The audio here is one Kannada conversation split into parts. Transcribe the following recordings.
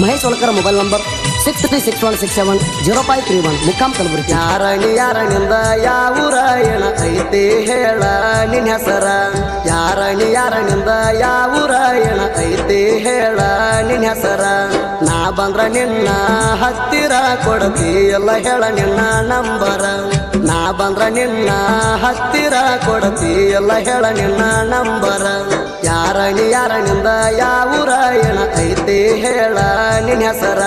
ಮಹೇಶ್ ಹೊಲಕರ ಮೊಬೈಲ್ ನಂಬರ್ 6361670531 ಮುಕ್ಕಾಂ ಕಲಬುರಗಿ. ಯಾರಣಿಯಿಂದ ಯಾವೂರ ಏನ ಐತಿ ಹೇಳ ನಿನ್ನ ಹೆಸರ. ಯಾರಣಿಯಿಂದ ಯಾವೂರ ಏನ ಐತಿ ಹೇಳ ನಿನ್ನ ಹೆಸರ. ನಾ ಬಂದ್ರ ನಿನ್ನ ಹತ್ತಿರ ಕೊಡತಿ ಎಲ್ಲ ಹೇಳ ನಿನ್ನ ನಂಬರ. ನಾ ಬಂದ್ರ ನಿನ್ನ ಹತ್ತಿರ ಕೊಡತಿ ಎಲ್ಲ ಹೇಳ ನಿನ್ನ ನಂಬರ. ಯಾರಣಿಯಿಂದ ಯಾವೂರ ಏನ ಐತಿ ಹೇಳ ನಿನ್ನ ಹೆಸರ.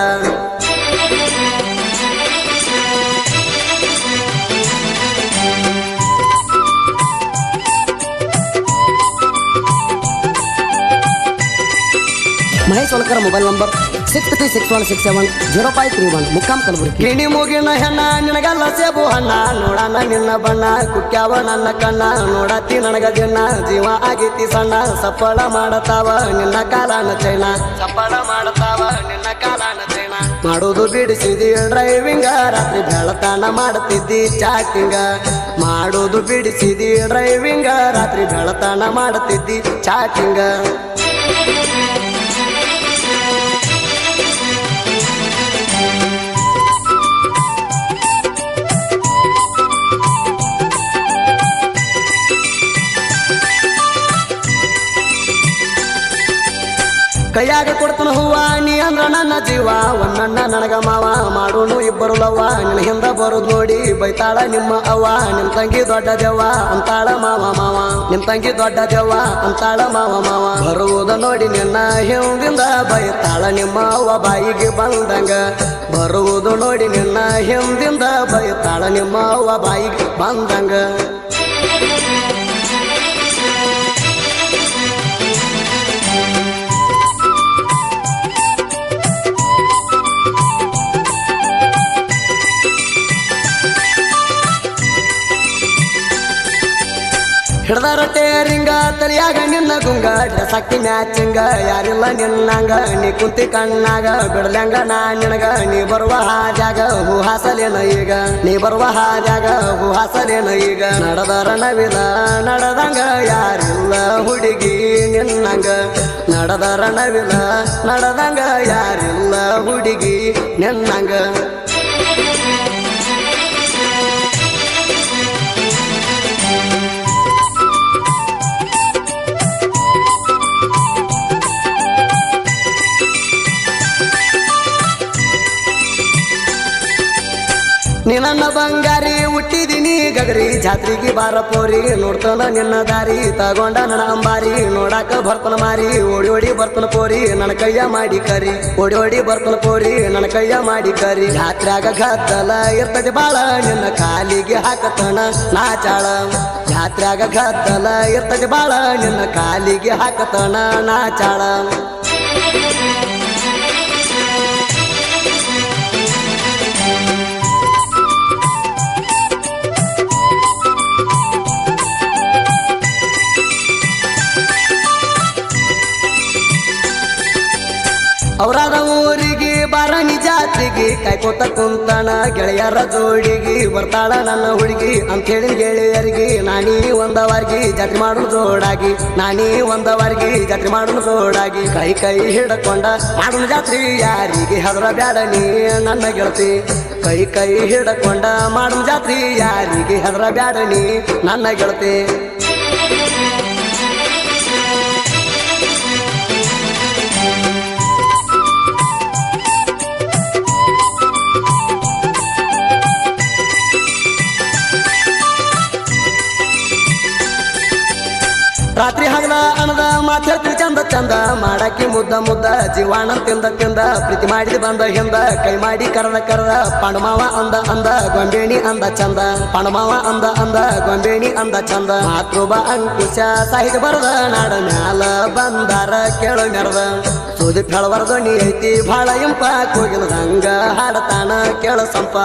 ಮಹೇಶ್ ಹೊಲಕರ ಮೊಬೈಲ್ ನಂಬರ್ 6361670531 ಮುಕ್ಕಾಂ ಕಲಬುರಗಿ. ಗಿಣಿ ಮುಗಿನ ಹೆಣ್ಣ ನಿನಗಲ್ಲ ಸೇಬು ಹಣ್ಣ. ನೋಡಣ ನಿನ್ನ ಬಣ್ಣ ಕುಕ್ಕ್ಯಾವ ನನ್ನ ಕಣ್ಣ. ನೋಡತಿ ನನಗ ದಿನ ಜೀವ ಆಗೈತಿ ಸಣ್ಣ. ಸಪ್ಪಳ ಮಾಡತಾವ ನಿನ್ನ ಕಾಲನ ಚೈನ. ಸಪ್ಪಳ ಮಾಡತಾವ ನಿನ್ನ ಕಾಲನ ಚೈನ. ಮಾಡುದು ಬಿಡಿಸಿದಿ ಡ್ರೈವಿಂಗ. ರಾತ್ರಿ ಬೆಳತಾನ ಮಾಡ್ತಿದ್ದಿ ಚಾಟಿಂಗ. ಮಾಡುದು ಬಿಡಿಸಿದಿ ಡ್ರೈವಿಂಗ. ರಾತ್ರಿ ಬೆಳತಾನ ಮಾಡ್ತಿದ್ದಿ ಚಾಟಿಂಗ. ಕೈಯಾಗ ಕೊಡ್ತನ ಹೂವ ನೀ ಅಂದ್ರ ನನ್ನ ಜೀವ. ಒಂದಣ್ಣ ನನಗ ಮಾವ ಮಾಡೋನು ಇಬ್ಬರು ಲವ್ವ. ನಿನ್ನ ಹಿಂದ ಬರುದ್ ನೋಡಿ ಬೈತಾಳ ನಿಮ್ಮ ಅವ್ವ. ನಿಮ್ ತಂಗಿ ದೊಡ್ಡ ದೆವ್ವ ಅಂತಾಳ ಮಾವ ಮಾವ. ನಿಮ್ ತಂಗಿ ದೊಡ್ಡ ದೆವ್ವ ಅಂತಾಳ ಮಾವ ಮಾವ. ಬರುವುದ ನೋಡಿ ನಿನ್ನ ಹಿಂದಿಂದ ಬೈತಾಳ ನಿಮ್ಮ ಅವ್ವ ಬಾಯಿಗೆ ಬಂದಂಗ. ಬರುವುದು ನೋಡಿ ನಿನ್ನ ಹಿಂದಿಂದ ಬೈತಾಳ ನಿಮ್ಮ ಅವ್ವ ಬಾಯಿಗೆ ಬಂದಂಗ. ಹಿಡ್ದಾರ ಟೇರಿಂಗ ತಲಿಯಾಗ ನಿನ್ನ ಗುಂಗ. ಡ್ರೆಸ್ ಹಾಕಿ ಮ್ಯಾಚಿಂಗ ಯಾರಿಲ್ಲ ನಿನ್ನಂಗ. ನೀ ಕುಂತಿ ಕಣ್ಣಾಗ ಬಿಡ್ಲಂಗ ನಾ ನಿನಗ. ನೀ ಬರುವ ಹಾಜಾಗ ಹೂ ಹಾಸಲೇನ ಈಗ. ನೀ ಬರುವ ಹಾಜಾಗ ಹೂ ಹಾಸಲೇನ ಈಗ. ನಡೆದರ ನವಿಲ ನಡೆದಂಗ ಯಾರಿಲ್ಲ ಹುಡುಗಿ ನಿನ್ನಂಗ. ನಡೆದರ ನವಿಲ ನಡೆದಂಗ ಯಾರಿಲ್ಲ ಹುಡುಗಿ ನಿನ್ನಂಗ. ನೀ ನನ್ನ ಬಂಗಾರಿ ಹುಟ್ಟಿದೀನಿ ಗಗರಿ. ಜಾತ್ರೆಗೆ ಬಾರ ಪೋರಿ ನೋಡ್ತಾನ ನಿನ್ನ ದಾರಿ. ತಗೊಂಡ ನನ್ನ ಅಂಬಾರಿ ನೋಡಾಕ ಬರ್ತನ ಮಾರಿ. ಓಡಿ ಓಡಿ ಬರ್ತನ ಪೋರಿ ನನ್ನ ಕೈಯ ಮಾಡಿ ಕರಿ. ಓಡಿ ಓಡಿ ಬರ್ತನ ಪೋರಿ ನನ್ನ ಕೈಯ ಮಾಡಿ ಕರಿ. ಜಾತ್ರ್ಯಾಗ ಗದ್ದಲ ಇರ್ತದೆ ಬಾಳ ನಿನ್ನ ಕಾಲಿಗೆ ಹಾಕತನ ನಾಚಾಳ. ಜಾತ್ರ್ಯಾಗ ಗದ್ದಲ ಇರ್ತದೆ ಬಾಳ ನಿನ್ನ ಕಾಲಿಗೆ ಹಾಕತನ ನಾಚಾಳ. ಅವರಾದ ಊರಿಗೆ ಬಾರಾಣಿ ಜಾತ್ರೆಗೆ ಕಾಯ್ಕೋತ ಕುಂತಾನ ಗೆಳೆಯರ ಜೋಡಿಗೆ. ಬರ್ತಾಳ ನನ್ನ ಹುಡುಗಿ ಅಂತೇಳಿ ಗೆಳೆಯರಿಗೆ. ನಾನೀ ಒಂದವರ್ಗಿ ಜಾತ್ರೆ ಮಾಡೋಣ ಜೋಡಾಗಿ. ನಾನೀ ಒಂದವರ್ಗಿ ಜಾತ್ರೆ ಮಾಡೋಣ ಜೋಡಾಗಿ. ಕೈ ಕೈ ಹಿಡ್ಕೊಂಡ ಮಾಡೋಣ ಜಾತ್ರೆ ಯಾರಿಗೆ ಹೆದರ ಬ್ಯಾಡ ನೀ ನನ್ನ ಗೆಳತಿ. ಕೈ ಕೈ ಹಿಡ್ಕೊಂಡ ಮಾಡೋಣ ಜಾತ್ರೆ ಯಾರಿಗೆ ಹೆದರ ಬ್ಯಾಡ ನೀ ನನ್ನ ಗೆಳತಿ. ರಾತ್ರಿ ಹಗಲ ಅಣದ ಮಾತಾಡ್ತೀವಿ ಚಂದ ಚಂದ. ಮಾಡಾಕಿ ಮುದ್ದ ಮುದ್ದ ಜೀವಾಣ ತಿಂದ ತಿಂದ. ಪ್ರೀತಿ ಮಾಡಿದ ಬಂದ ಹಿಂದ ಕೈ ಮಾಡಿ ಕರದ ಕರದ. ಪಣಮಾವ ಅಂದ ಅಂದ ಗೊಂಬೇಣಿ ಅಂದ ಚಂದ. ಪಣಮಾವ ಅಂದ ಅಂದ ಗೊಂಬೇಣಿ ಅಂದ ಚಂದ. ಮಾತೃಬ ಅಂಕುಶ ಸಾಹಿತ್ಯ ಬರದ ನಾಡ ಮ್ಯಾಲ ಬಂದಾರ ಕೇಳೋ ಮೆರದ. ಸುದೀಪ್ ಹೇಳವರ ಧ್ವನಿ ಐತಿ ಭಾಳ ಇಂಪ. ಕೋಗಿಲದಂಗ ಹಾಡತಾನ ಕೇಳ ಸಂಪ.